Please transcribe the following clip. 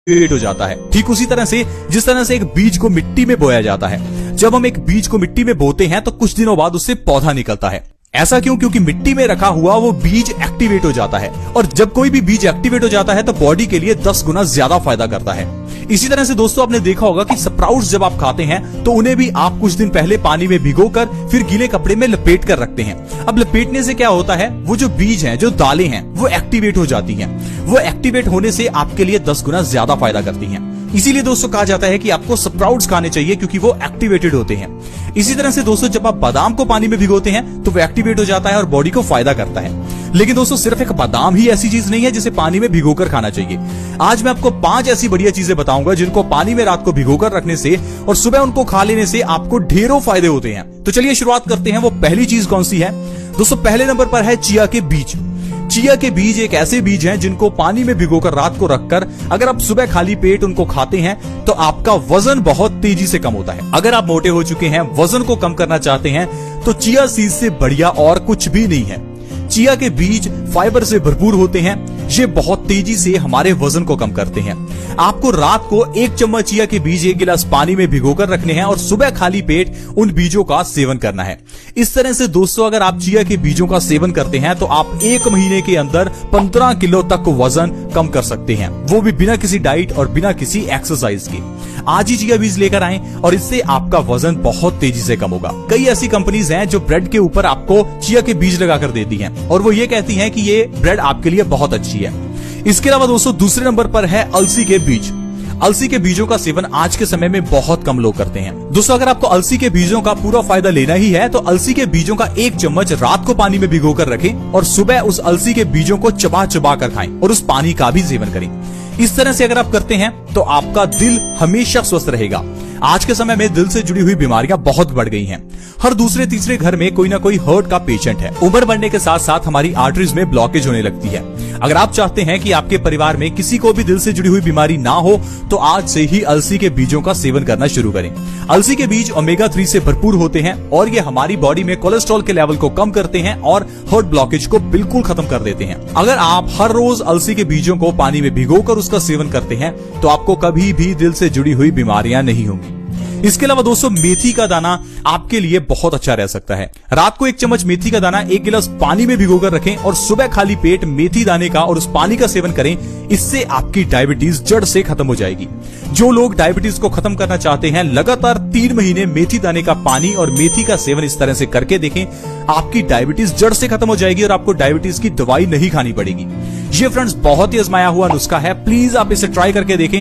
हो जाता है। ठीक उसी तरह से जिस तरह से एक बीज को मिट्टी में बोया जाता है, जब हम एक बीज को मिट्टी में बोते हैं तो कुछ दिनों बाद उससे पौधा निकलता है। ऐसा क्यों? क्योंकि मिट्टी में रखा हुआ वो बीज एक्टिवेट हो जाता है, और जब कोई भी बीज एक्टिवेट हो जाता है तो बॉडी के लिए 10 गुना ज्यादा फायदा करता है। इसी तरह से दोस्तों आपने देखा होगा कि स्प्राउट्स जब आप खाते हैं तो उन्हें भी आप कुछ दिन पहले पानी में भिगोकर फिर गीले कपड़े में लपेट कर रखते हैं। अब लपेटने से क्या होता है, वो जो बीज हैं, जो दालें हैं, वो एक्टिवेट हो जाती हैं। वो एक्टिवेट होने से आपके लिए 10 गुना ज्यादा फायदा करती हैं। इसीलिए दोस्तों कहा जाता है कि आपको स्प्राउट्स खाने चाहिए क्योंकि वो एक्टिवेटेड होते हैं। इसी तरह से दोस्तों जब आप बादाम को पानी में भिगोते हैं तो वो एक्टिवेट हो जाता है और बॉडी को फायदा करता है। लेकिन दोस्तों सिर्फ एक बादाम ही ऐसी चीज नहीं है जिसे पानी में भिगोकर खाना चाहिए। आज मैं आपको 5 ऐसी बढ़िया चीजें बताऊंगा जिनको पानी में रात को भिगोकर रखने से और सुबह उनको खा लेने से आपको ढेरों फायदे होते हैं। तो चलिए शुरुआत करते हैं। वो पहली चीज कौन सी है दोस्तों? पहले नंबर पर है चिया के बीज। चिया के बीज एक ऐसे बीज हैं जिनको पानी में भिगोकर रात को रखकर अगर आप सुबह खाली पेट उनको खाते हैं तो आपका वजन बहुत तेजी से कम होता है। अगर आप मोटे हो चुके हैं, वजन को कम करना चाहते हैं, तो चिया सीड से बढ़िया और कुछ भी नहीं है। चिया के बीज फाइबर से भरपूर होते हैं, ये बहुत तेजी से हमारे वजन को कम करते हैं। आपको रात को 1 चम्मच चिया के बीज 1 गिलास पानी में भिगोकर रखने हैं और सुबह खाली पेट उन बीजों का सेवन करना है। इस तरह से दोस्तों अगर आप चिया के बीजों का सेवन करते हैं तो आप 1 महीने के अंदर 15 किलो तक वजन कम कर सकते हैं, वो भी बिना किसी डाइट और बिना किसी एक्सरसाइज के। आज ही चिया बीज लेकर आएं और इससे आपका वजन बहुत तेजी से कम होगा। कई ऐसी कंपनीज हैं जो ब्रेड के ऊपर आपको चिया के बीज लगाकर देती हैं और वो ये कहती हैं कि ये ब्रेड आपके लिए बहुत अच्छी है। इसके अलावा दोस्तों दूसरे नंबर पर है अलसी के बीज। अलसी के बीजों का सेवन आज के समय में बहुत कम लोग करते हैं। दोस्तों अगर आपको अलसी के बीजों का पूरा फायदा लेना ही है तो अलसी के बीजों का 1 चम्मच रात को पानी में भिगोकर रखें और सुबह उस अलसी के बीजों को चबा चबा कर खाएं और उस पानी का भी सेवन करें। इस तरह से अगर आप करते हैं तो आपका दिल हमेशा स्वस्थ रहेगा। आज के समय में दिल से जुड़ी हुई बीमारियां बहुत बढ़ गई हैं। हर दूसरे तीसरे घर में कोई ना कोई हार्ट का पेशेंट है। उम्र बढ़ने के साथ साथ हमारी आर्टरीज में ब्लॉकेज होने लगती है। अगर आप चाहते हैं कि आपके परिवार में किसी को भी दिल से जुड़ी हुई बीमारी ना हो तो आज से ही अलसी के बीजों का सेवन करना शुरू करें। अलसी के बीज ओमेगा 3 से भरपूर होते हैं और ये हमारी बॉडी में कोलेस्ट्रॉल के लेवल को कम करते हैं और हार्ट ब्लॉकेज को बिल्कुल खत्म कर देते हैं। अगर आप हर रोज अलसी के बीजों को पानी में भिगोकर उसका सेवन करते हैं तो आपको कभी भी दिल से जुड़ी हुई बीमारियां नहीं होंगी। इसके अलावा दोस्तों मेथी का दाना आपके लिए बहुत अच्छा रह सकता है। रात को 1 चम्मच मेथी का दाना 1 गिलास पानी में भिगोकर रखें और सुबह खाली पेट मेथी दाने का और उस पानी का सेवन करें। इससे आपकी डायबिटीज जड़ से खत्म हो जाएगी। जो लोग डायबिटीज को खत्म करना चाहते हैं लगातार 3 महीने मेथी दाने का पानी और मेथी का सेवन इस तरह से करके देखें, आपकी डायबिटीज जड़ से खत्म हो जाएगी और आपको डायबिटीज की दवाई नहीं खानी पड़ेगी। ये फ्रेंड्स बहुत ही आजमाया हुआ नुस्खा है, प्लीज आप इसे ट्राई करके देखें।